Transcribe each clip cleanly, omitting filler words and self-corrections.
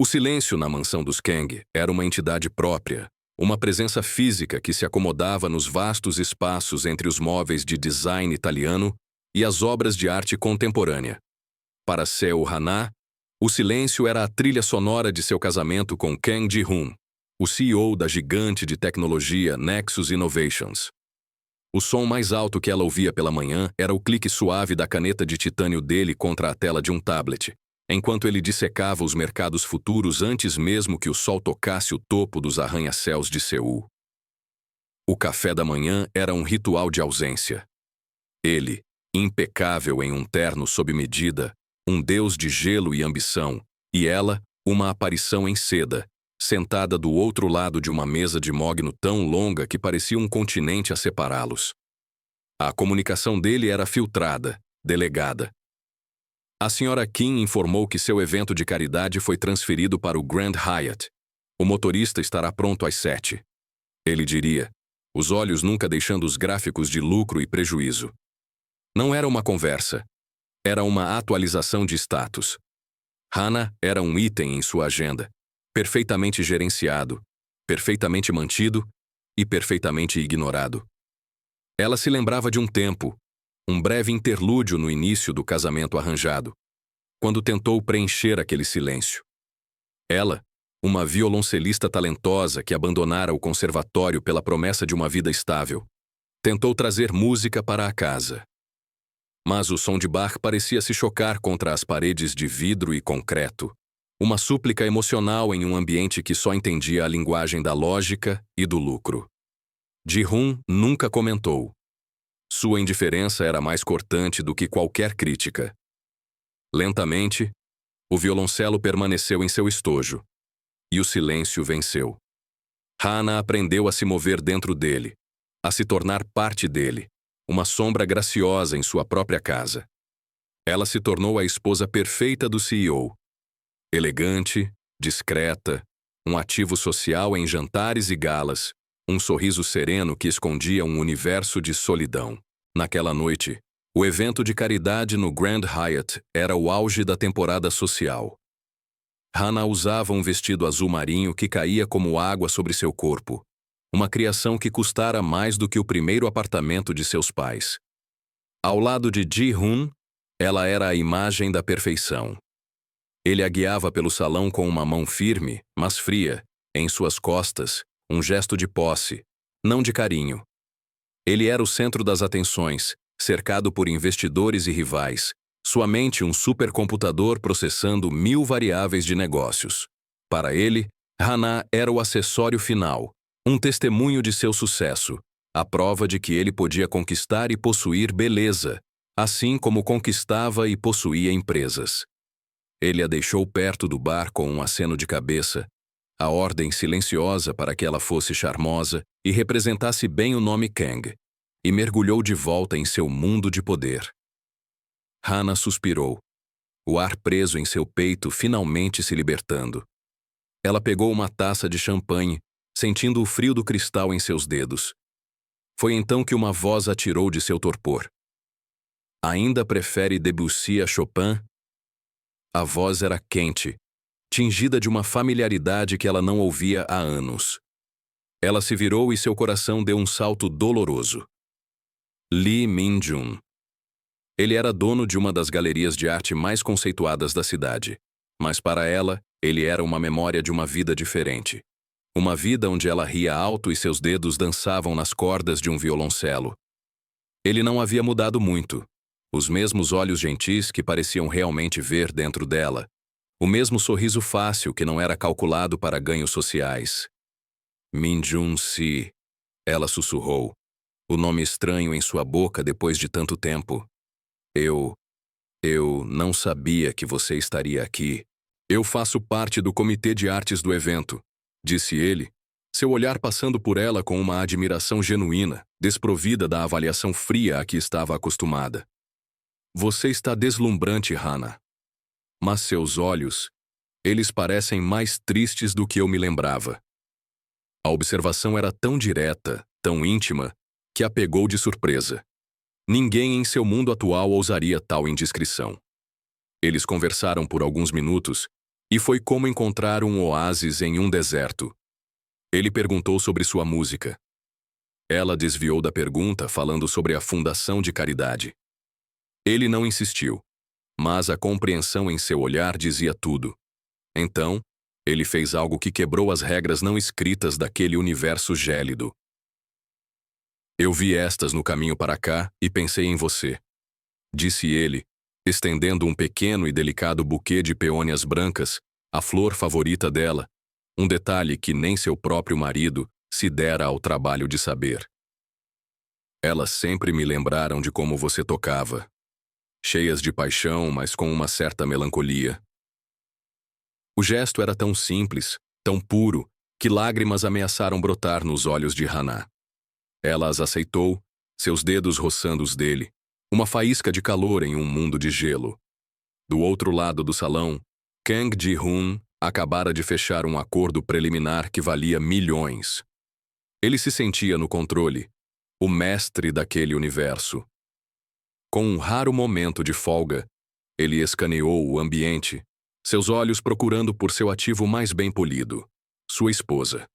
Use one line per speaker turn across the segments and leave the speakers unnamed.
O silêncio na mansão dos Kang era uma entidade própria, uma presença física que se acomodava nos vastos espaços entre os móveis de design italiano e as obras de arte contemporânea. Para Seo Hana, o silêncio era a trilha sonora de seu casamento com Kang Ji-hoon, o CEO da gigante de tecnologia Nexus Innovations. O som mais alto que ela ouvia pela manhã era o clique suave da caneta de titânio dele contra a tela de um tablet, enquanto ele dissecava os mercados futuros antes mesmo que o sol tocasse o topo dos arranha-céus de Seul. O café da manhã era um ritual de ausência. Ele, impecável em um terno sob medida, um deus de gelo e ambição, e ela, uma aparição em seda, sentada do outro lado de uma mesa de mogno tão longa que parecia um continente a separá-los. A comunicação dele era filtrada, delegada. A senhora Kim informou que seu evento de caridade foi transferido para o Grand Hyatt. O motorista estará pronto às 7. Ele diria, os olhos nunca deixando os gráficos de lucro e prejuízo. Não era uma conversa. Era uma atualização de status. Hana era um item em sua agenda, perfeitamente gerenciado, perfeitamente mantido e perfeitamente ignorado. Ela se lembrava de um tempo, um breve interlúdio no início do casamento arranjado, quando tentou preencher aquele silêncio. Ela, uma violoncelista talentosa que abandonara o conservatório pela promessa de uma vida estável, tentou trazer música para a casa. Mas o som de Bach parecia se chocar contra as paredes de vidro e concreto, uma súplica emocional em um ambiente que só entendia a linguagem da lógica e do lucro. Ji-hoon nunca comentou. Sua indiferença era mais cortante do que qualquer crítica. Lentamente, o violoncelo permaneceu em seu estojo, e o silêncio venceu. Hana aprendeu a se mover dentro dele, a se tornar parte dele, uma sombra graciosa em sua própria casa. Ela se tornou a esposa perfeita do CEO. Elegante, discreta, um ativo social em jantares e galas, um sorriso sereno que escondia um universo de solidão. Naquela noite, o evento de caridade no Grand Hyatt era o auge da temporada social. Hana usava um vestido azul marinho que caía como água sobre seu corpo, uma criação que custara mais do que o primeiro apartamento de seus pais. Ao lado de Ji-hoon, ela era a imagem da perfeição. Ele a guiava pelo salão com uma mão firme, mas fria, em suas costas, um gesto de posse, não de carinho. Ele era o centro das atenções, cercado por investidores e rivais, sua mente um supercomputador processando 1000 variáveis de negócios. Para ele, Hana era o acessório final, um testemunho de seu sucesso, a prova de que ele podia conquistar e possuir beleza, assim como conquistava e possuía empresas. Ele a deixou perto do bar com um aceno de cabeça, a ordem silenciosa para que ela fosse charmosa e representasse bem o nome Kang, e mergulhou de volta em seu mundo de poder. Hana suspirou, o ar preso em seu peito finalmente se libertando. Ela pegou uma taça de champanhe, sentindo o frio do cristal em seus dedos. Foi então que uma voz a tirou de seu torpor. Ainda prefere Debussy a Chopin? A voz era quente, tingida de uma familiaridade que ela não ouvia há anos. Ela se virou e seu coração deu um salto doloroso. Lee Min-jun. Ele era dono de uma das galerias de arte mais conceituadas da cidade, mas para ela, ele era uma memória de uma vida diferente. Uma vida onde ela ria alto e seus dedos dançavam nas cordas de um violoncelo. Ele não havia mudado muito. Os mesmos olhos gentis que pareciam realmente ver dentro dela. O mesmo sorriso fácil que não era calculado para ganhos sociais. Min-jun-si, ela sussurrou, o nome estranho em sua boca depois de tanto tempo. Eu não sabia que você estaria aqui. Eu faço parte do comitê de artes do evento, disse ele, seu olhar passando por ela com uma admiração genuína, desprovida da avaliação fria a que estava acostumada. Você está deslumbrante, Hana. Mas seus olhos, eles parecem mais tristes do que eu me lembrava. A observação era tão direta, tão íntima, que a pegou de surpresa. Ninguém em seu mundo atual ousaria tal indiscrição. Eles conversaram por alguns minutos, E foi como encontrar um oásis em um deserto. Ele perguntou sobre sua música. Ela desviou da pergunta falando sobre a fundação de caridade. Ele não insistiu, mas a compreensão em seu olhar dizia tudo. Então, ele fez algo que quebrou as regras não escritas daquele universo gélido. Eu vi estas no caminho para cá e pensei em você, disse ele, estendendo um pequeno e delicado buquê de peônias brancas, a flor favorita dela, um detalhe que nem seu próprio marido se dera ao trabalho de saber. Elas sempre me lembraram de como você tocava, cheias de paixão, mas com uma certa melancolia. O gesto era tão simples, tão puro, que lágrimas ameaçaram brotar nos olhos de Hana. Ela as aceitou, seus dedos roçando os dele, uma faísca de calor em um mundo de gelo. Do outro lado do salão, Kang Ji-hoon acabara de fechar um acordo preliminar que valia milhões. Ele se sentia no controle, o mestre daquele universo. Com um raro momento de folga, ele escaneou o ambiente, seus olhos procurando por seu ativo mais bem polido, sua esposa.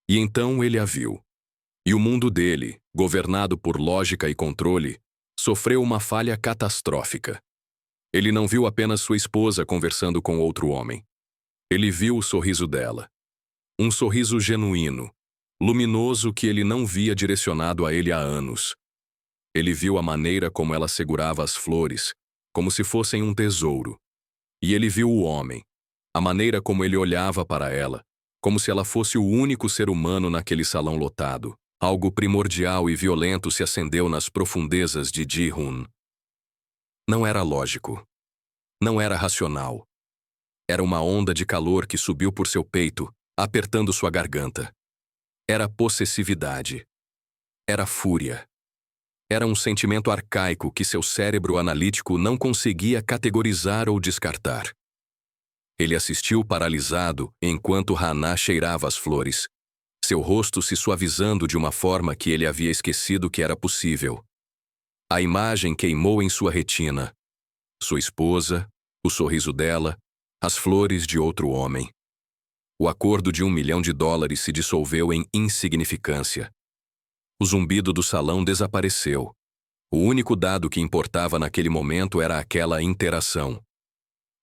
E então ele a viu. E o mundo dele, governado por lógica e controle, sofreu uma falha catastrófica. Ele não viu apenas sua esposa conversando com outro homem. Ele viu o sorriso dela. Um sorriso genuíno, luminoso que ele não via direcionado a ele há anos. Ele viu a maneira como ela segurava as flores, como se fossem um tesouro. E ele viu o homem, a maneira como ele olhava para ela, como se ela fosse o único ser humano naquele salão lotado. Algo primordial e violento se acendeu nas profundezas de Ji-hoon. Não era lógico. Não era racional. Era uma onda de calor que subiu por seu peito, apertando sua garganta. Era possessividade. Era fúria. Era um sentimento arcaico que seu cérebro analítico não conseguia categorizar ou descartar. Ele assistiu paralisado enquanto Hana cheirava as flores, seu rosto se suavizando de uma forma que ele havia esquecido que era possível. A imagem queimou em sua retina. Sua esposa, o sorriso dela, as flores de outro homem. O acordo de $1 milhão se dissolveu em insignificância. O zumbido do salão desapareceu. O único dado que importava naquele momento era aquela interação.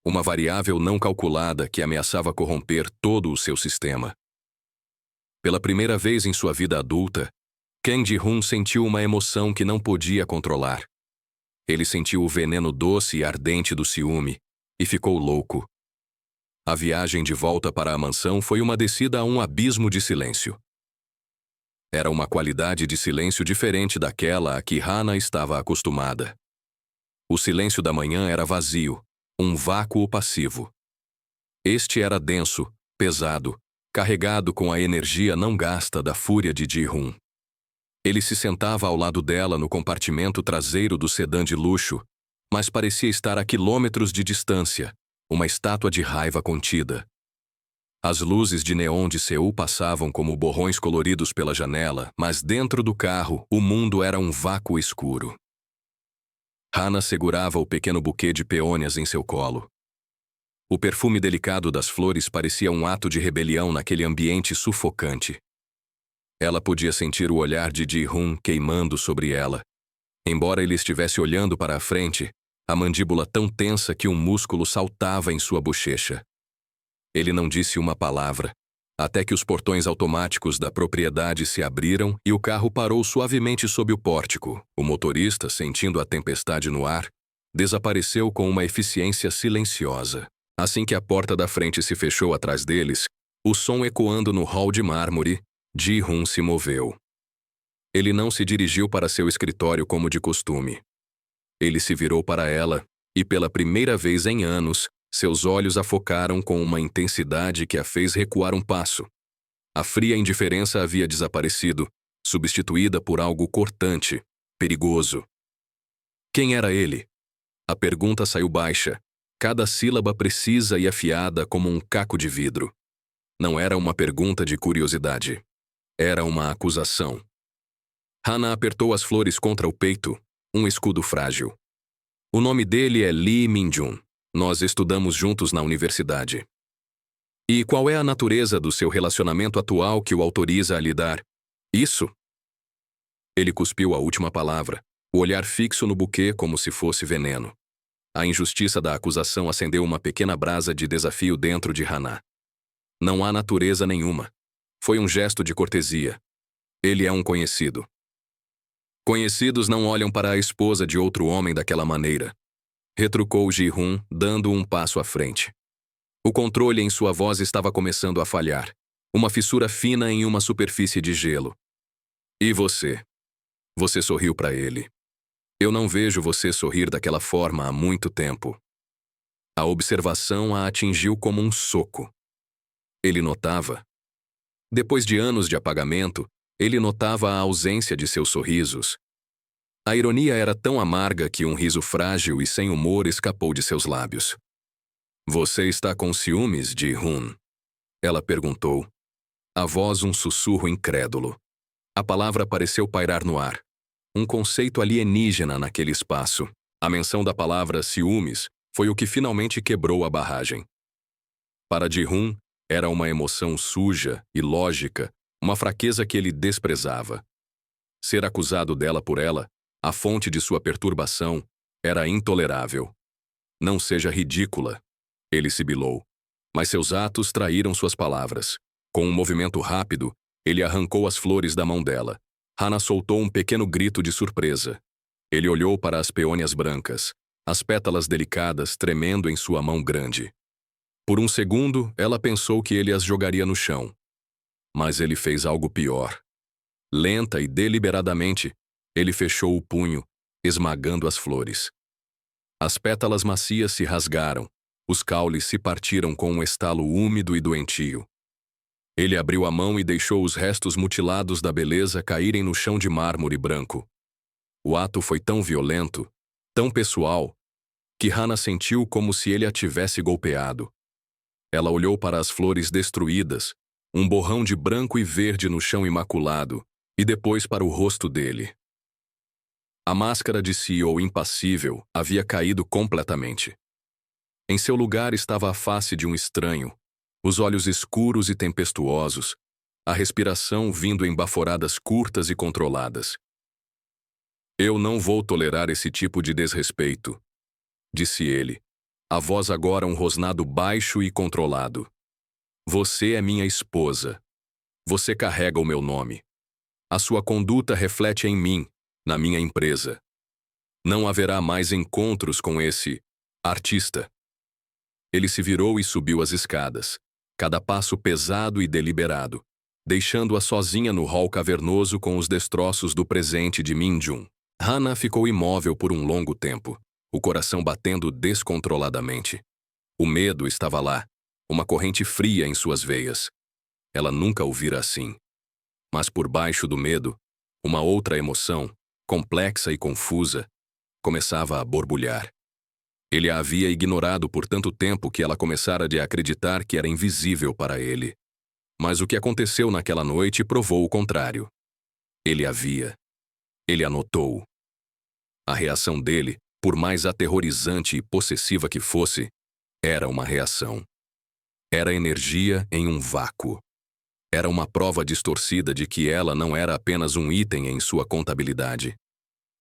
Uma variável não calculada que ameaçava corromper todo o seu sistema. Pela primeira vez em sua vida adulta, Kang Ji-hoon sentiu uma emoção que não podia controlar. Ele sentiu o veneno doce e ardente do ciúme e ficou louco. A viagem de volta para a mansão foi uma descida a um abismo de silêncio. Era uma qualidade de silêncio diferente daquela a que Hana estava acostumada. O silêncio da manhã era vazio, um vácuo passivo. Este era denso, pesado, carregado com a energia não gasta da fúria de Ji-hoon. Ele se sentava ao lado dela no compartimento traseiro do sedã de luxo, mas parecia estar a quilômetros de distância, uma estátua de raiva contida. As luzes de neon de Seul passavam como borrões coloridos pela janela, mas dentro do carro, o mundo era um vácuo escuro. Hana segurava o pequeno buquê de peônias em seu colo. O perfume delicado das flores parecia um ato de rebelião naquele ambiente sufocante. Ela podia sentir o olhar de Ji-hoon queimando sobre ela. Embora ele estivesse olhando para a frente, a mandíbula tão tensa que um músculo saltava em sua bochecha. Ele não disse uma palavra, até que os portões automáticos da propriedade se abriram e o carro parou suavemente sob o pórtico. O motorista, sentindo a tempestade no ar, desapareceu com uma eficiência silenciosa. Assim que a porta da frente se fechou atrás deles, o som ecoando no hall de mármore, Ji-hoon se moveu. Ele não se dirigiu para seu escritório como de costume. Ele se virou para ela e, pela primeira vez em anos, seus olhos a focaram com uma intensidade que a fez recuar um passo. A fria indiferença havia desaparecido, substituída por algo cortante, perigoso. Quem era ele? A pergunta saiu baixa, cada sílaba precisa e afiada como um caco de vidro. Não era uma pergunta de curiosidade. Era uma acusação. Hana apertou as flores contra o peito, um escudo frágil. O nome dele é Lee Min-jun. Nós estudamos juntos na universidade. E qual é a natureza do seu relacionamento atual que o autoriza a lhe dar isso? Ele cuspiu a última palavra, o olhar fixo no buquê como se fosse veneno. A injustiça da acusação acendeu uma pequena brasa de desafio dentro de Hannah. Não há natureza nenhuma. Foi um gesto de cortesia. Ele é um conhecido. Conhecidos não olham para a esposa de outro homem daquela maneira. Retrucou Ji-hun, dando um passo à frente. O controle em sua voz estava começando a falhar. Uma fissura fina em uma superfície de gelo. E você? Você sorriu para ele. Eu não vejo você sorrir daquela forma há muito tempo. A observação a atingiu como um soco. Ele notava. Depois de anos de apagamento, ele notava a ausência de seus sorrisos. A ironia era tão amarga que um riso frágil e sem humor escapou de seus lábios. Você está com ciúmes, Ji-hun? Ela perguntou. A voz um sussurro incrédulo. A palavra pareceu pairar no ar. Um conceito alienígena naquele espaço. A menção da palavra ciúmes foi o que finalmente quebrou a barragem. Para Ji-hun, era uma emoção suja, ilógica, uma fraqueza que ele desprezava. Ser acusado dela por ela, a fonte de sua perturbação, era intolerável. Não seja ridícula, ele sibilou. Mas seus atos traíram suas palavras. Com um movimento rápido, ele arrancou as flores da mão dela. Hannah soltou um pequeno grito de surpresa. Ele olhou para as peônias brancas, as pétalas delicadas tremendo em sua mão grande. Por um segundo, ela pensou que ele as jogaria no chão. Mas ele fez algo pior. Lenta e deliberadamente, ele fechou o punho, esmagando as flores. As pétalas macias se rasgaram, os caules se partiram com um estalo úmido e doentio. Ele abriu a mão e deixou os restos mutilados da beleza caírem no chão de mármore branco. O ato foi tão violento, tão pessoal, que Hannah sentiu como se ele a tivesse golpeado. Ela olhou para as flores destruídas, um borrão de branco e verde no chão imaculado, e depois para o rosto dele. A máscara de CEO impassível havia caído completamente. Em seu lugar estava a face de um estranho, os olhos escuros e tempestuosos, a respiração vindo em baforadas curtas e controladas. Eu não vou tolerar esse tipo de desrespeito, disse ele, a voz agora um rosnado baixo e controlado. Você é minha esposa. Você carrega o meu nome. A sua conduta reflete em mim, na minha empresa. Não haverá mais encontros com esse artista. Ele se virou e subiu as escadas, cada passo pesado e deliberado, deixando-a sozinha no hall cavernoso com os destroços do presente de Min-jun. Hannah ficou imóvel por um longo tempo, o coração batendo descontroladamente. O medo estava lá, uma corrente fria em suas veias. Ela nunca o vira assim. Mas por baixo do medo, uma outra emoção, complexa e confusa, começava a borbulhar. Ele a havia ignorado por tanto tempo que ela começara a acreditar que era invisível para ele. Mas o que aconteceu naquela noite provou o contrário. Ele a via. Ele a notou. A reação dele, por mais aterrorizante e possessiva que fosse, era uma reação. Era energia em um vácuo. Era uma prova distorcida de que ela não era apenas um item em sua contabilidade.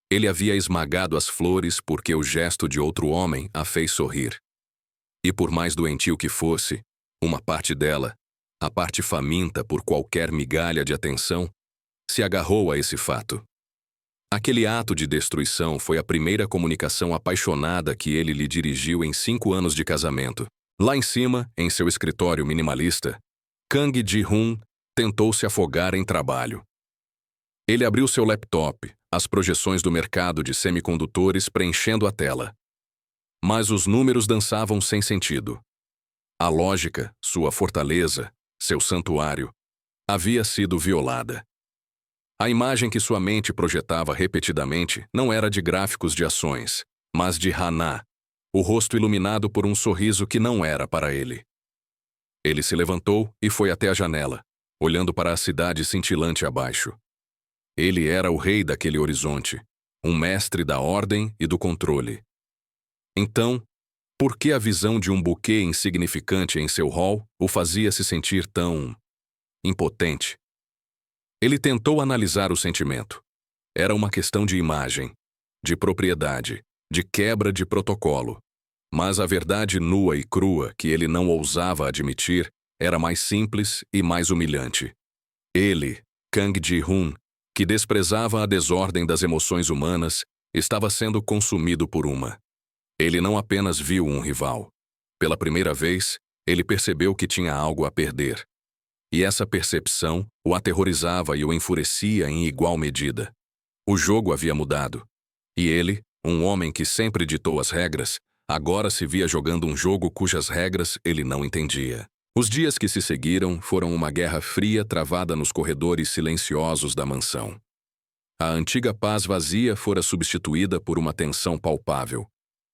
Ele havia esmagado as flores porque o gesto de outro homem a fez sorrir. E por mais doentio que fosse, uma parte dela, a parte faminta por qualquer migalha de atenção, se agarrou a esse fato. Aquele ato de destruição foi a primeira comunicação apaixonada que ele lhe dirigiu em 5 anos de casamento. Lá em cima, em seu escritório minimalista, Kang Ji-hun tentou se afogar em trabalho. Ele abriu seu laptop, as projeções do mercado de semicondutores preenchendo a tela. Mas os números dançavam sem sentido. A lógica, sua fortaleza, seu santuário, havia sido violada. A imagem que sua mente projetava repetidamente não era de gráficos de ações, mas de Hannah, o rosto iluminado por um sorriso que não era para ele. Ele se levantou e foi até a janela, olhando para a cidade cintilante abaixo. Ele era o rei daquele horizonte, um mestre da ordem e do controle. Então, Por que a visão de um buquê insignificante em seu hall o fazia se sentir tão impotente? Ele tentou analisar o sentimento. Era uma questão de imagem, de propriedade, de quebra de protocolo. Mas a verdade nua e crua que ele não ousava admitir era mais simples e mais humilhante. Ele, Kang Ji-hoon, que desprezava a desordem das emoções humanas, estava sendo consumido por uma. Ele não apenas viu um rival. Pela primeira vez, ele percebeu que tinha algo a perder. E essa percepção o aterrorizava e o enfurecia em igual medida. O jogo havia mudado. E ele, um homem que sempre ditou as regras, agora se via jogando um jogo cujas regras ele não entendia. Os dias que se seguiram foram uma guerra fria travada nos corredores silenciosos da mansão. A antiga paz vazia fora substituída por uma tensão palpável,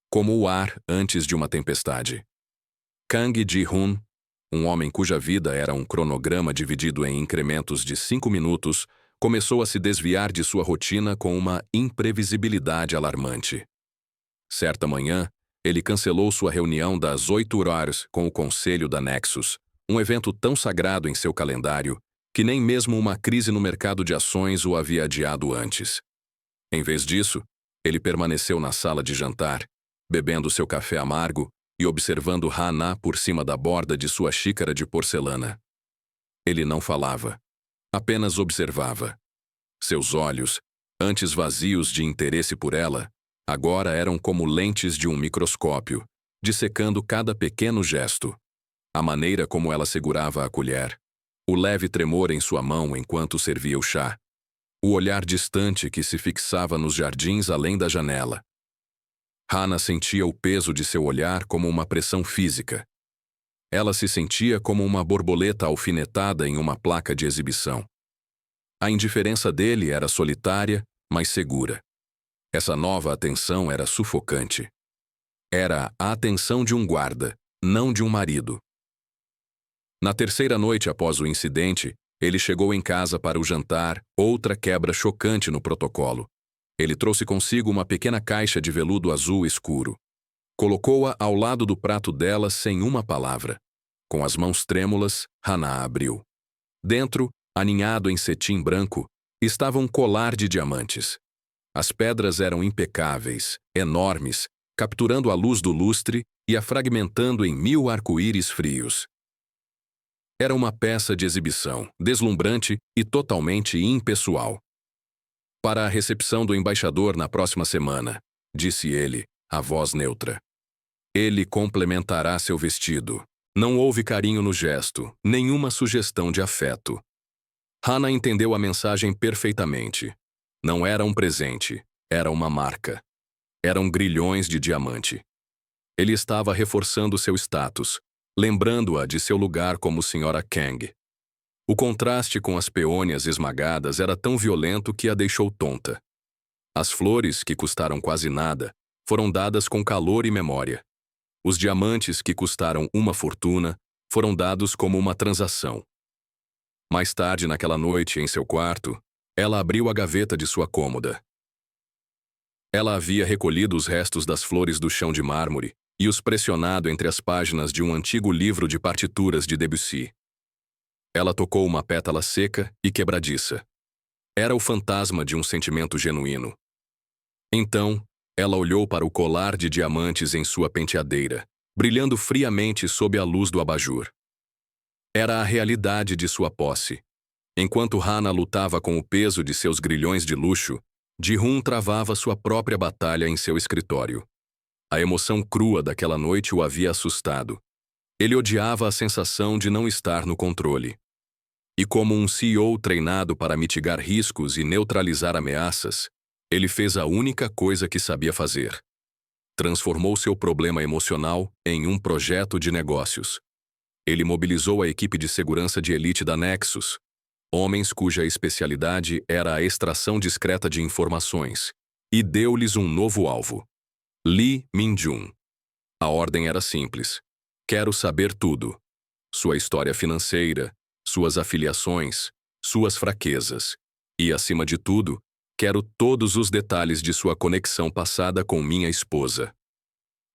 como o ar antes de uma tempestade. Kang Ji-hoon, um homem cuja vida era um cronograma dividido em incrementos de 5 minutos, começou a se desviar de sua rotina com uma imprevisibilidade alarmante. Certa manhã, ele cancelou sua reunião das 8 horas com o conselho da Nexus, um evento tão sagrado em seu calendário que nem mesmo uma crise no mercado de ações o havia adiado antes. Em vez disso, ele permaneceu na sala de jantar, bebendo seu café amargo e observando Hana por cima da borda de sua xícara de porcelana. Ele não falava, apenas observava. Seus olhos, antes vazios de interesse por ela, agora eram como lentes de um microscópio, dissecando cada pequeno gesto. A maneira como ela segurava a colher, o leve tremor em sua mão enquanto servia o chá, o olhar distante que se fixava nos jardins além da janela. Hana sentia o peso de seu olhar como uma pressão física. Ela se sentia como uma borboleta alfinetada em uma placa de exibição. A indiferença dele era solitária, mas segura. Essa nova atenção era sufocante. Era a atenção de um guarda, não de um marido. Na terceira noite após o incidente, ele chegou em casa para o jantar, outra quebra chocante no protocolo. Ele trouxe consigo uma pequena caixa de veludo azul escuro. Colocou-a ao lado do prato dela sem uma palavra. Com as mãos trêmulas, Hana abriu. Dentro, aninhado em cetim branco, estava um colar de diamantes. As pedras eram impecáveis, enormes, capturando a luz do lustre e a fragmentando em 1000 arco-íris frios. Era uma peça de exibição, deslumbrante e totalmente impessoal. Para a recepção do embaixador na próxima semana, disse ele, a voz neutra. Ele complementará seu vestido. Não houve carinho no gesto, nenhuma sugestão de afeto. Hana entendeu a mensagem perfeitamente. Não era um presente, era uma marca. Eram grilhões de diamante. Ele estava reforçando seu status, lembrando-a de seu lugar como Sra. Kang. O contraste com as peônias esmagadas era tão violento que a deixou tonta. As flores, que custaram quase nada, foram dadas com calor e memória. Os diamantes, que custaram uma fortuna, foram dados como uma transação. Mais tarde naquela noite, em seu quarto, ela abriu a gaveta de sua cômoda. Ela havia recolhido os restos das flores do chão de mármore e os pressionado entre as páginas de um antigo livro de partituras de Debussy. Ela tocou uma pétala seca e quebradiça. Era o fantasma de um sentimento genuíno. Então, ela olhou para o colar de diamantes em sua penteadeira, brilhando friamente sob a luz do abajur. Era a realidade de sua posse. Enquanto Hana lutava com o peso de seus grilhões de luxo, Ji-hoon travava sua própria batalha em seu escritório. A emoção crua daquela noite o havia assustado. Ele odiava a sensação de não estar no controle. E como um CEO treinado para mitigar riscos e neutralizar ameaças, ele fez a única coisa que sabia fazer. Transformou seu problema emocional em um projeto de negócios. Ele mobilizou a equipe de segurança de elite da Nexus, homens cuja especialidade era a extração discreta de informações, e deu-lhes um novo alvo. Lee Min-jun. A ordem era simples. Quero saber tudo. Sua história financeira, suas afiliações, suas fraquezas. E, acima de tudo, quero todos os detalhes de sua conexão passada com minha esposa.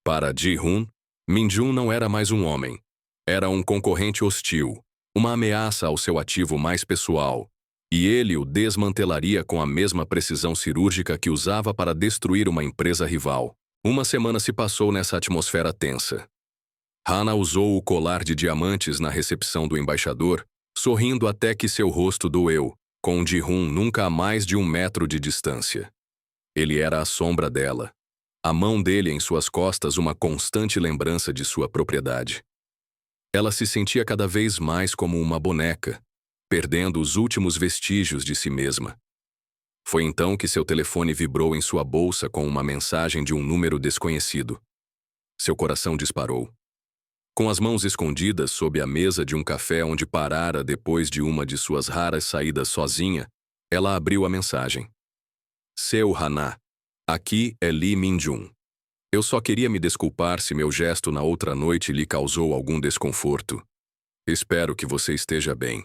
Para Ji-hoon, Min-jun não era mais um homem. Era um concorrente hostil, uma ameaça ao seu ativo mais pessoal, e ele o desmantelaria com a mesma precisão cirúrgica que usava para destruir uma empresa rival. Uma semana se passou nessa atmosfera tensa. Hana usou o colar de diamantes na recepção do embaixador, sorrindo até que seu rosto doeu, com Ji-hun nunca a mais de 1 metro de distância. Ele era a sombra dela. A mão dele em suas costas uma constante lembrança de sua propriedade. Ela se sentia cada vez mais como uma boneca, perdendo os últimos vestígios de si mesma. Foi então que seu telefone vibrou em sua bolsa com uma mensagem de um número desconhecido. Seu coração disparou. Com as mãos escondidas sob a mesa de um café onde parara depois de uma de suas raras saídas sozinha, ela abriu a mensagem. Seu Hana, aqui é Lee Min-jun. Eu só queria me desculpar se meu gesto na outra noite lhe causou algum desconforto. Espero que você esteja bem.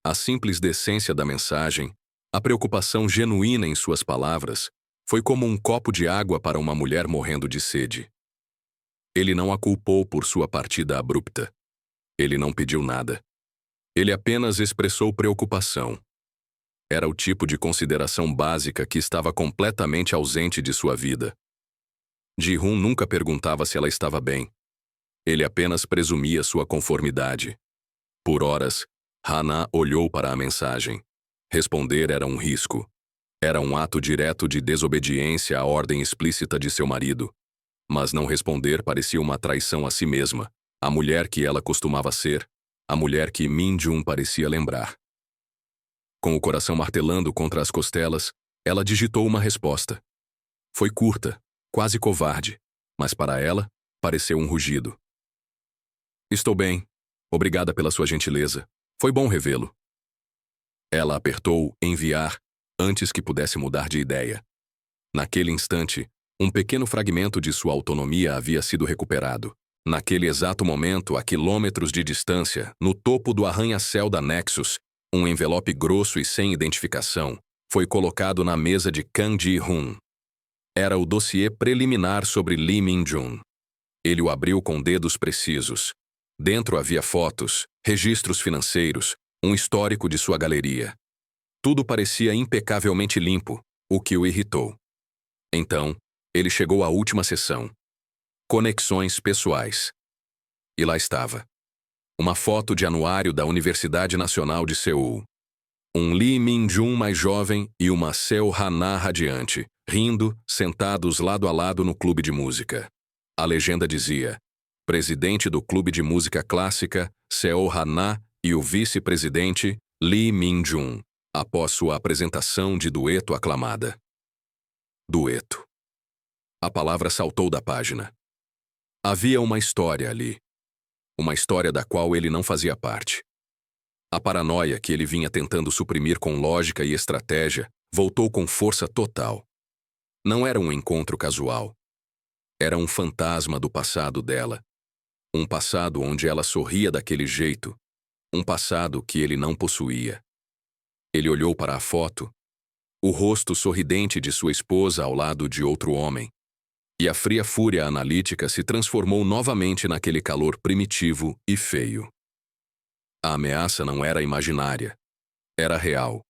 A simples decência da mensagem, a preocupação genuína em suas palavras, foi como um copo de água para uma mulher morrendo de sede. Ele não a culpou por sua partida abrupta. Ele não pediu nada. Ele apenas expressou preocupação. Era o tipo de consideração básica que estava completamente ausente de sua vida. Ji-hun nunca perguntava se ela estava bem. Ele apenas presumia sua conformidade. Por horas, Hana olhou para a mensagem. Responder era um risco. Era um ato direto de desobediência à ordem explícita de seu marido. Mas não responder parecia uma traição a si mesma, a mulher que ela costumava ser, a mulher que Min-jun parecia lembrar. Com o coração martelando contra as costelas, ela digitou uma resposta. Foi curta, quase covarde, mas para ela, pareceu um rugido. Estou bem. Obrigada pela sua gentileza. Foi bom revê-lo. Ela apertou enviar antes que pudesse mudar de ideia. Naquele instante, um pequeno fragmento de sua autonomia havia sido recuperado. Naquele exato momento, a quilômetros de distância, no topo do arranha-céu da Nexus, um envelope grosso e sem identificação foi colocado na mesa de Kang Ji-hun. Era o dossiê preliminar sobre Lee Min-jun. Ele o abriu com dedos precisos. Dentro havia fotos, registros financeiros, um histórico de sua galeria. Tudo parecia impecavelmente limpo, o que o irritou. Então, ele chegou à última seção. Conexões pessoais. E lá estava. Uma foto de anuário da Universidade Nacional de Seul. Um Lee Min-jun mais jovem e uma Seo Hana radiante, rindo, sentados lado a lado no clube de música. A legenda dizia: presidente do clube de música clássica, Seo Hana, e o vice-presidente, Lee Min-jun, após sua apresentação de dueto aclamada. Dueto. A palavra saltou da página. Havia uma história ali. Uma história da qual ele não fazia parte. A paranoia que ele vinha tentando suprimir com lógica e estratégia voltou com força total. Não era um encontro casual. Era um fantasma do passado dela. Um passado onde ela sorria daquele jeito. Um passado que ele não possuía. Ele olhou para a foto. O rosto sorridente de sua esposa ao lado de outro homem. E a fria fúria analítica se transformou novamente naquele calor primitivo e feio. A ameaça não era imaginária. Era real.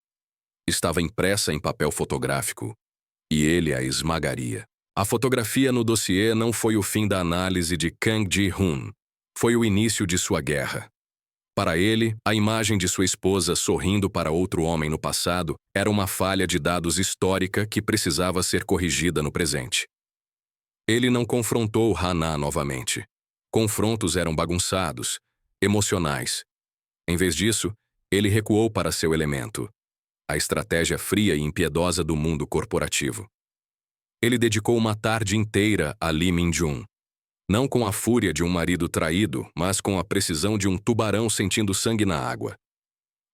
Estava impressa em papel fotográfico. E ele a esmagaria. A fotografia no dossiê não foi o fim da análise de Kang Ji-hun. Foi o início de sua guerra. Para ele, a imagem de sua esposa sorrindo para outro homem no passado era uma falha de dados histórica que precisava ser corrigida no presente. Ele não confrontou Hana novamente. Confrontos eram bagunçados, emocionais. Em vez disso, ele recuou para seu elemento. A estratégia fria e impiedosa do mundo corporativo. Ele dedicou uma tarde inteira a Lee Min-jun. Não com a fúria de um marido traído, mas com a precisão de um tubarão sentindo sangue na água.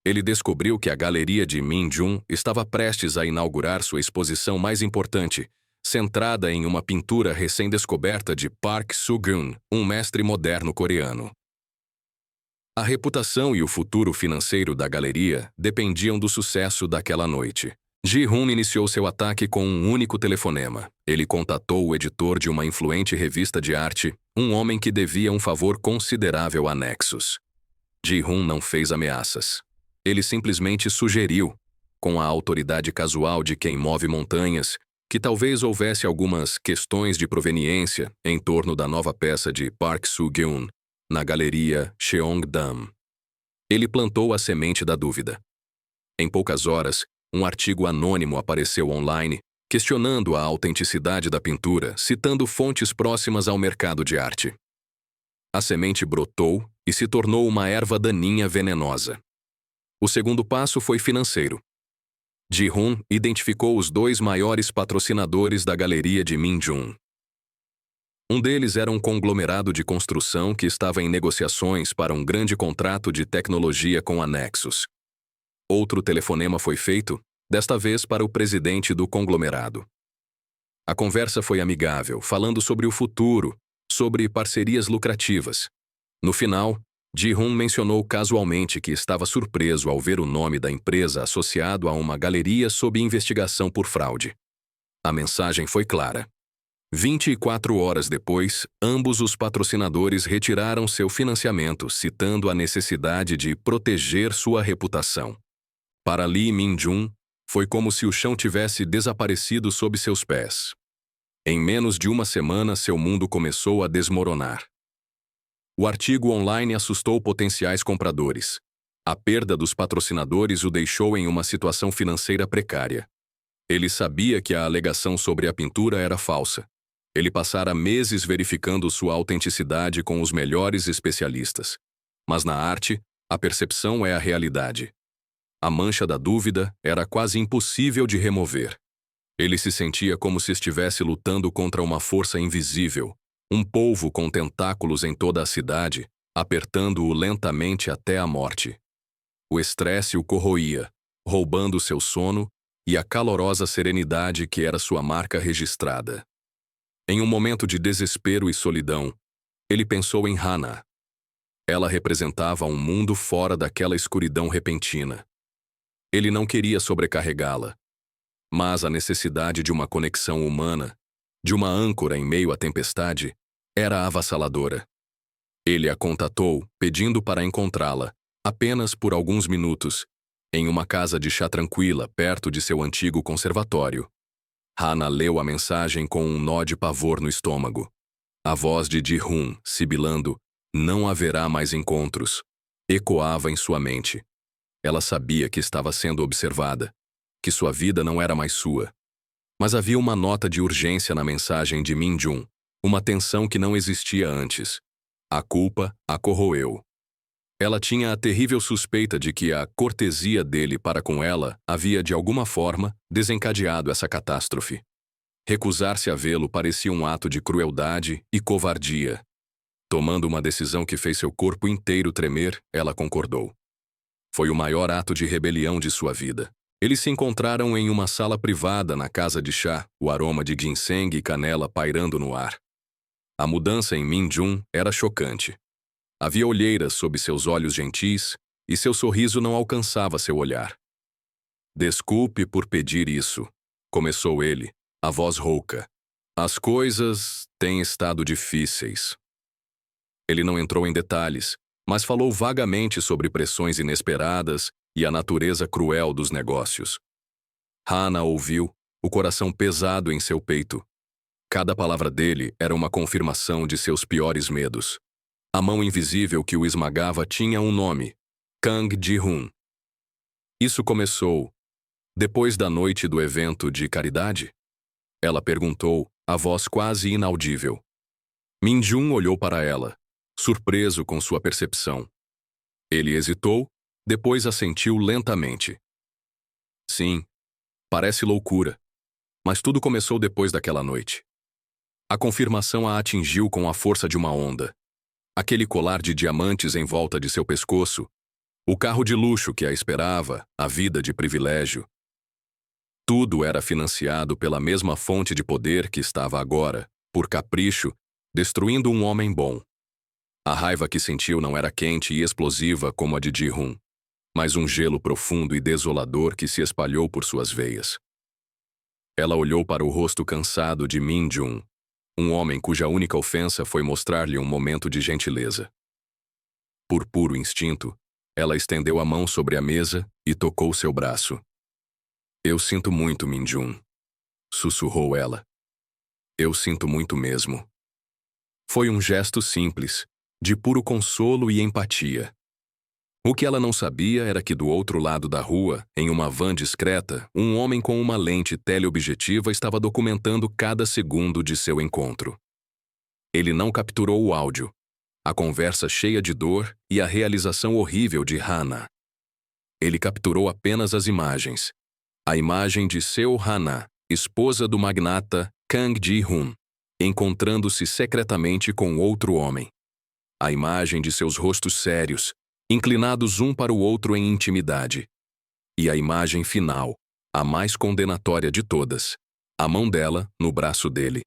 Ele descobriu que a galeria de Min-jun estava prestes a inaugurar sua exposição mais importante, centrada em uma pintura recém-descoberta de Park Soo-geun, um mestre moderno coreano. A reputação e o futuro financeiro da galeria dependiam do sucesso daquela noite. Ji-hun iniciou seu ataque com um único telefonema. Ele contatou o editor de uma influente revista de arte um homem que devia um favor considerável a Nexus. Ji-hoon não fez ameaças. Ele simplesmente sugeriu, com a autoridade casual de quem move montanhas, que talvez houvesse algumas questões de proveniência em torno da nova peça de Park Soo-gyun, na galeria Cheongdam. Ele plantou a semente da dúvida. Em poucas horas, um artigo anônimo apareceu online, questionando a autenticidade da pintura, citando fontes próximas ao mercado de arte. A semente brotou e se tornou uma erva daninha venenosa. O segundo passo foi financeiro. Ji-hoon identificou os 2 maiores patrocinadores da galeria de Minjun. Um deles era um conglomerado de construção que estava em negociações para um grande contrato de tecnologia com a Nexus. Outro telefonema foi feito, desta vez para o presidente do conglomerado. A conversa foi amigável, falando sobre o futuro, sobre parcerias lucrativas. No final, Ji-hoon mencionou casualmente que estava surpreso ao ver o nome da empresa associado a uma galeria sob investigação por fraude. A mensagem foi clara. 24 horas depois, ambos os patrocinadores retiraram seu financiamento, citando a necessidade de proteger sua reputação. Para Lee Min-jun, foi como se o chão tivesse desaparecido sob seus pés. Em menos de uma semana, seu mundo começou a desmoronar. O artigo online assustou potenciais compradores. A perda dos patrocinadores o deixou em uma situação financeira precária. Ele sabia que a alegação sobre a pintura era falsa. Ele passara meses verificando sua autenticidade com os melhores especialistas. Mas na arte, a percepção é a realidade. A mancha da dúvida era quase impossível de remover. Ele se sentia como se estivesse lutando contra uma força invisível, um polvo com tentáculos em toda a cidade, apertando-o lentamente até a morte. O estresse o corroía, roubando seu sono e a calorosa serenidade que era sua marca registrada. Em um momento de desespero e solidão, ele pensou em Hana. Ela representava um mundo fora daquela escuridão repentina. Ele não queria sobrecarregá-la, mas a necessidade de uma conexão humana, de uma âncora em meio à tempestade, era avassaladora. Ele a contatou, pedindo para encontrá-la, apenas por alguns minutos, em uma casa de chá tranquila perto de seu antigo conservatório. Hana leu a mensagem com um nó de pavor no estômago. A voz de Ji-hoon, sibilando, "Não haverá mais encontros", ecoava em sua mente. Ela sabia que estava sendo observada, que sua vida não era mais sua. Mas havia uma nota de urgência na mensagem de Min-jun, uma tensão que não existia antes. A culpa a corroeu. Ela tinha a terrível suspeita de que a cortesia dele para com ela havia, de alguma forma, desencadeado essa catástrofe. Recusar-se a vê-lo parecia um ato de crueldade e covardia. Tomando uma decisão que fez seu corpo inteiro tremer, ela concordou. Foi o maior ato de rebelião de sua vida. Eles se encontraram em uma sala privada na casa de chá, o aroma de ginseng e canela pairando no ar. A mudança em Min-jun era chocante. Havia olheiras sob seus olhos gentis e seu sorriso não alcançava seu olhar. "Desculpe por pedir isso", começou ele, a voz rouca. "As coisas têm estado difíceis." Ele não entrou em detalhes, mas falou vagamente sobre pressões inesperadas e a natureza cruel dos negócios. Hana ouviu, o coração pesado em seu peito. Cada palavra dele era uma confirmação de seus piores medos. A mão invisível que o esmagava tinha um nome: Kang Ji-hoon. Isso começou depois da noite do evento de caridade? Ela perguntou, a voz quase inaudível. Min-jun olhou para ela, surpreso com sua percepção. Ele hesitou, depois assentiu lentamente. "Sim, parece loucura, mas tudo começou depois daquela noite." A confirmação a atingiu com a força de uma onda. Aquele colar de diamantes em volta de seu pescoço, o carro de luxo que a esperava, a vida de privilégio. Tudo era financiado pela mesma fonte de poder que estava agora, por capricho, destruindo um homem bom. A raiva que sentiu não era quente e explosiva como a de Ji-hoon, mas um gelo profundo e desolador que se espalhou por suas veias. Ela olhou para o rosto cansado de Min-jun. um homem cuja única ofensa foi mostrar-lhe um momento de gentileza. Por puro instinto, ela estendeu a mão sobre a mesa e tocou seu braço. Eu sinto muito, Min-jun, sussurrou ela. Eu sinto muito mesmo. Foi um gesto simples, de puro consolo e empatia. O que ela não sabia era que do outro lado da rua, em uma van discreta, um homem com uma lente teleobjetiva estava documentando cada segundo de seu encontro. Ele não capturou o áudio, a conversa cheia de dor e a realização horrível de Hana. Ele capturou apenas as imagens. A imagem de Seo Hana, esposa do magnata Kang Ji-hoon, encontrando-se secretamente com outro homem. A imagem de seus rostos sérios, inclinados um para o outro em intimidade. E a imagem final, a mais condenatória de todas, a mão dela no braço dele.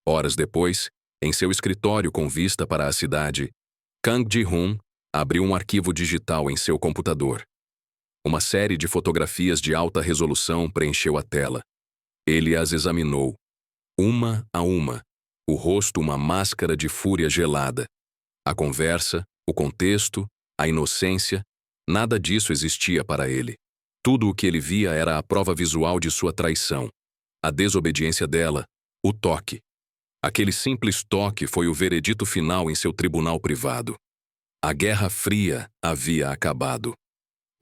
Horas depois, em seu escritório com vista para a cidade, Kang Ji-hoon abriu um arquivo digital em seu computador. Uma série de fotografias de alta resolução preencheu a tela. Ele as examinou, uma a uma, o rosto uma máscara de fúria gelada. A conversa, o contexto, a inocência, nada disso existia para ele. Tudo o que ele via era a prova visual de sua traição. A desobediência dela, o toque. Aquele simples toque foi o veredito final em seu tribunal privado. A Guerra Fria havia acabado.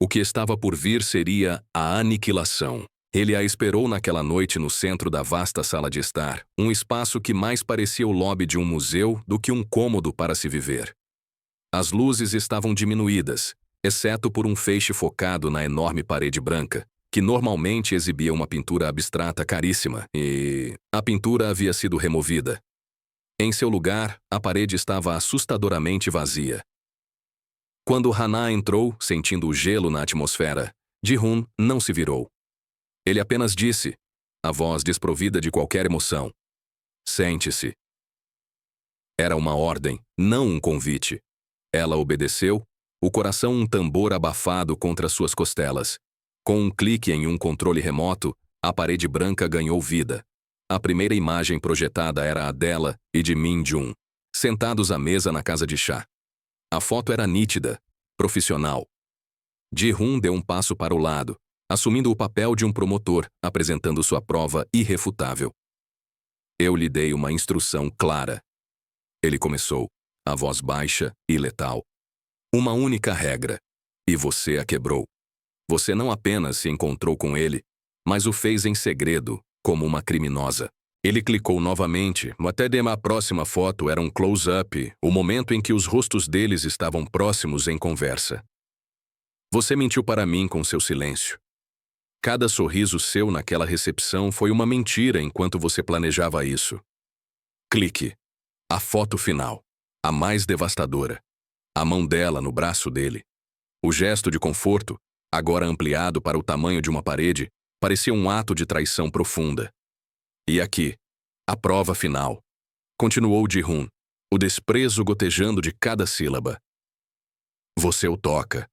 O que estava por vir seria a aniquilação. Ele a esperou naquela noite no centro da vasta sala de estar, um espaço que mais parecia o lobby de um museu do que um cômodo para se viver. As luzes estavam diminuídas, exceto por um feixe focado na enorme parede branca, que normalmente exibia uma pintura abstrata caríssima, e a pintura havia sido removida. Em seu lugar, a parede estava assustadoramente vazia. Quando Hana entrou, sentindo o gelo na atmosfera, Ji-hoon não se virou. Ele apenas disse, a voz desprovida de qualquer emoção: "Sente-se." Era uma ordem, não um convite. Ela obedeceu, o coração um tambor abafado contra suas costelas. Com um clique em um controle remoto, a parede branca ganhou vida. A primeira imagem projetada era a dela e de Min-jun, sentados à mesa na casa de chá. A foto era nítida, profissional. Ji-hoon deu um passo para o lado, assumindo o papel de um promotor, apresentando sua prova irrefutável. Eu lhe dei uma instrução clara. Ele começou, a voz baixa e letal. Uma única regra. E você a quebrou. Você não apenas se encontrou com ele, mas o fez em segredo, como uma criminosa. Ele clicou novamente, até a próxima foto era um close-up, o momento em que os rostos deles estavam próximos em conversa. Você mentiu para mim com seu silêncio. Cada sorriso seu naquela recepção foi uma mentira enquanto você planejava isso. Clique. A foto final. A mais devastadora. A mão dela no braço dele. O gesto de conforto, agora ampliado para o tamanho de uma parede, parecia um ato de traição profunda. E aqui, a prova final. Continuou Ji-hoon, o desprezo gotejando de cada sílaba. Você o toca.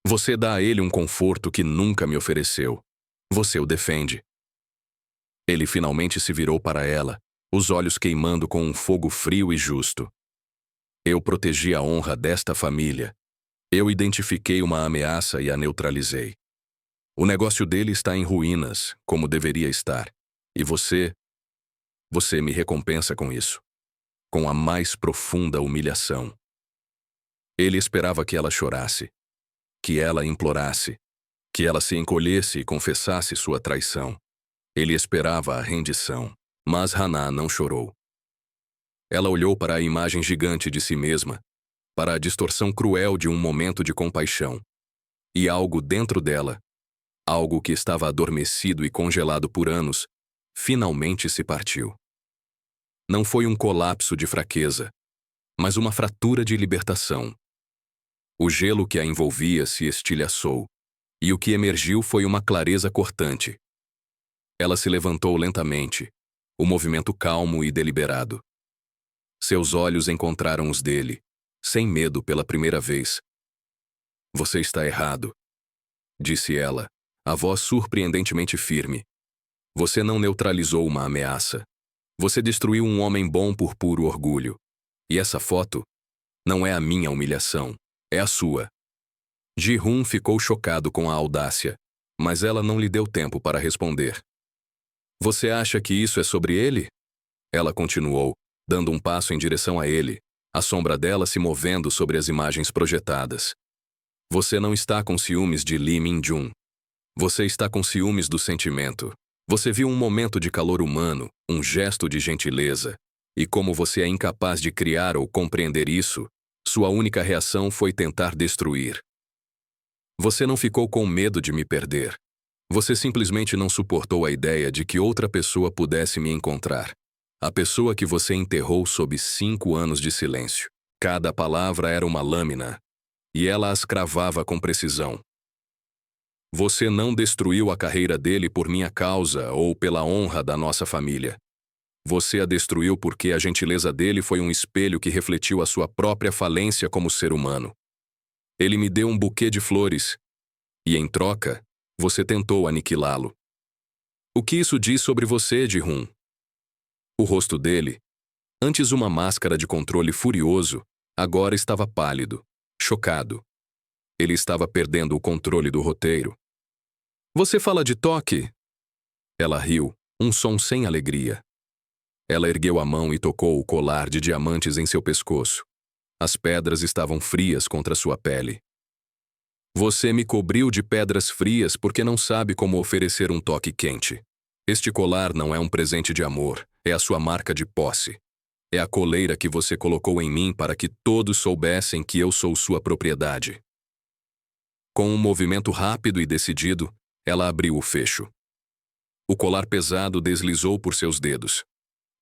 Você dá a ele um conforto que nunca me ofereceu. Você o defende. Ele finalmente se virou para ela, os olhos queimando com um fogo frio e justo. Eu protegi a honra desta família. Eu identifiquei uma ameaça e a neutralizei. O negócio dele está em ruínas, como deveria estar. E você me recompensa com isso. Com a mais profunda humilhação. Ele esperava que ela chorasse. Que ela implorasse. Que ela se encolhesse e confessasse sua traição. Ele esperava a rendição. Mas Hana não chorou. Ela olhou para a imagem gigante de si mesma, para a distorção cruel de um momento de compaixão. E algo dentro dela, algo que estava adormecido e congelado por anos, finalmente se partiu. Não foi um colapso de fraqueza, mas uma fratura de libertação. O gelo que a envolvia se estilhaçou, e o que emergiu foi uma clareza cortante. Ela se levantou lentamente, o movimento calmo e deliberado. Seus olhos encontraram os dele, sem medo pela primeira vez. Você está errado, disse ela, a voz surpreendentemente firme. Você não neutralizou uma ameaça. Você destruiu um homem bom por puro orgulho. E essa foto não é a minha humilhação, é a sua. Ji-hoon ficou chocado com a audácia, mas ela não lhe deu tempo para responder. Você acha que isso é sobre ele? Ela continuou, dando um passo em direção a ele, a sombra dela se movendo sobre as imagens projetadas. Você não está com ciúmes de Lee Min-jun. Você está com ciúmes do sentimento. Você viu um momento de calor humano, um gesto de gentileza, e como você é incapaz de criar ou compreender isso, sua única reação foi tentar destruir. Você não ficou com medo de me perder. Você simplesmente não suportou a ideia de que outra pessoa pudesse me encontrar. A pessoa que você enterrou sob 5 anos de silêncio. Cada palavra era uma lâmina, e ela as cravava com precisão. Você não destruiu a carreira dele por minha causa ou pela honra da nossa família. Você a destruiu porque a gentileza dele foi um espelho que refletiu a sua própria falência como ser humano. Ele me deu um buquê de flores, e em troca, você tentou aniquilá-lo. O que isso diz sobre você, Ji-hoon? O rosto dele, antes uma máscara de controle furioso, agora estava pálido, chocado. Ele estava perdendo o controle do roteiro. Você fala de toque? Ela riu, um som sem alegria. Ela ergueu a mão e tocou o colar de diamantes em seu pescoço. As pedras estavam frias contra sua pele. Você me cobriu de pedras frias porque não sabe como oferecer um toque quente. Este colar não é um presente de amor, é a sua marca de posse. É a coleira que você colocou em mim para que todos soubessem que eu sou sua propriedade. Com um movimento rápido e decidido, ela abriu o fecho. O colar pesado deslizou por seus dedos.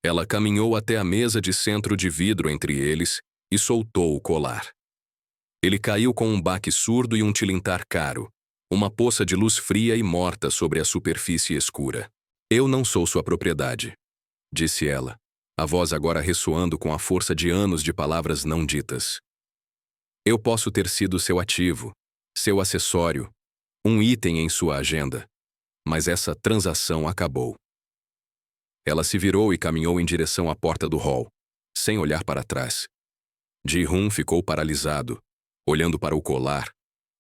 Ela caminhou até a mesa de centro de vidro entre eles e soltou o colar. Ele caiu com um baque surdo e um tilintar caro, uma poça de luz fria e morta sobre a superfície escura. Eu não sou sua propriedade, disse ela, a voz agora ressoando com a força de anos de palavras não ditas. Eu posso ter sido seu ativo, seu acessório, um item em sua agenda, mas essa transação acabou. Ela se virou e caminhou em direção à porta do hall, sem olhar para trás. Ji-hoon ficou paralisado, olhando para o colar,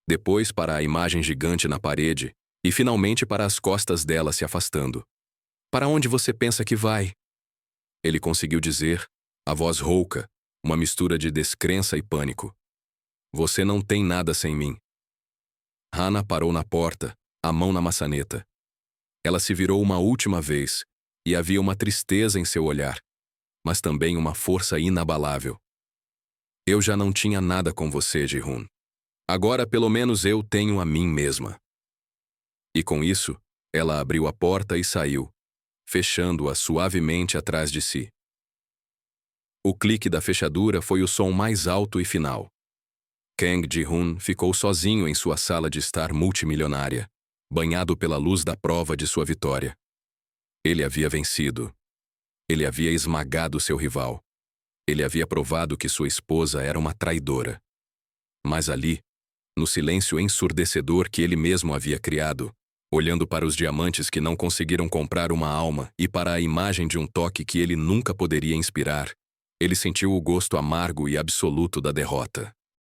depois para a imagem gigante na parede e finalmente para as costas dela se afastando. Para onde você pensa que vai? Ele conseguiu dizer, a voz rouca, uma mistura de descrença e pânico. Você não tem nada sem mim. Hana parou na porta, a mão na maçaneta. Ela se virou uma última vez, e havia uma tristeza em seu olhar, mas também uma força inabalável. Eu já não tinha nada com você, Ji-hoon. Agora pelo menos eu tenho a mim mesma. E com isso, ela abriu a porta e saiu, fechando-a suavemente atrás de si. O clique da fechadura foi o som mais alto e final. Kang Ji-hoon ficou sozinho em sua sala de estar multimilionária, banhado pela luz da prova de sua vitória. Ele havia vencido. Ele havia esmagado seu rival. Ele havia provado que sua esposa era uma traidora. Mas ali, no silêncio ensurdecedor que ele mesmo havia criado, olhando para os diamantes que não conseguiram comprar uma alma e para a imagem de um toque que ele nunca poderia inspirar, ele sentiu o gosto amargo e absoluto da derrota.